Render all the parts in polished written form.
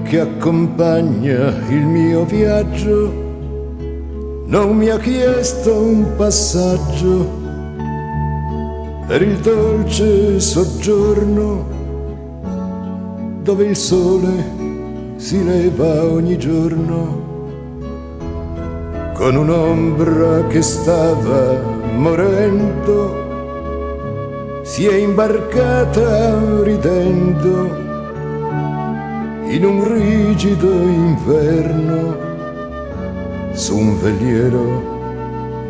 che accompagna il mio viaggio non mi ha chiesto un passaggio per il dolce soggiorno dove il sole si leva ogni giorno con un'ombra che stava morendo. Si è imbarcata ridendo in un rigido inverno su un veliero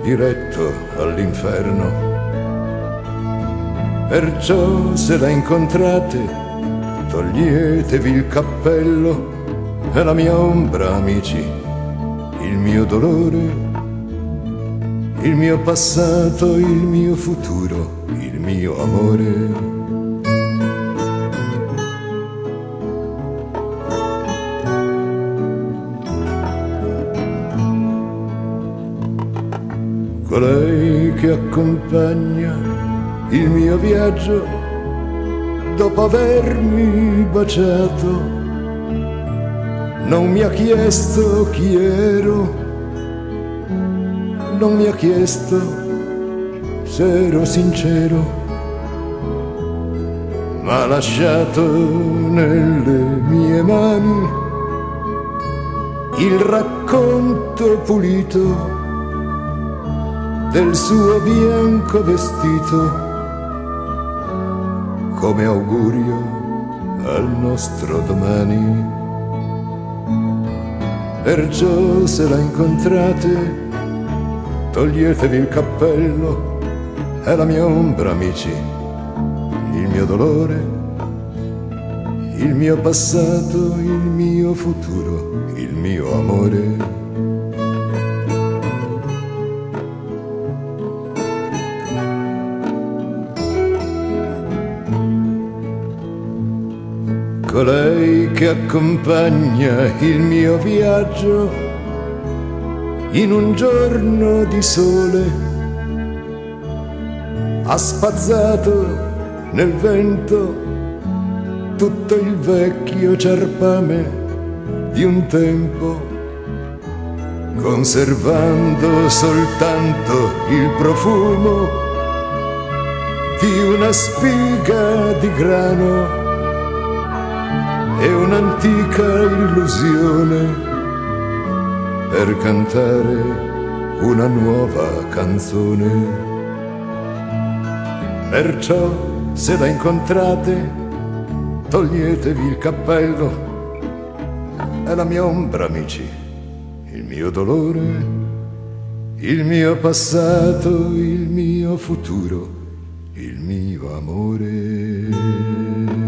diretto all'inferno. Perciò se la incontrate toglietevi il cappello, è la mia ombra, amici, il mio dolore, il mio passato, il mio futuro, il mio amore. Colei che accompagna il mio viaggio dopo avermi baciato non mi ha chiesto chi ero, non mi ha chiesto se ero sincero, m'ha lasciato nelle mie mani il racconto pulito del suo bianco vestito come augurio al nostro domani. Perciò se la incontrate toglietevi il cappello, è la mia ombra, amici, il mio dolore, il mio passato, il mio futuro, il mio amore. Colei che accompagna il mio viaggio in un giorno di sole ha spazzato nel vento tutto il vecchio ciarpame di un tempo, conservando soltanto il profumo di una spiga di grano e un'antica illusione per cantare una nuova canzone. Perciò se la incontrate toglietevi il cappello, è la mia ombra, amici, il mio dolore, il mio passato, il mio futuro, il mio amore.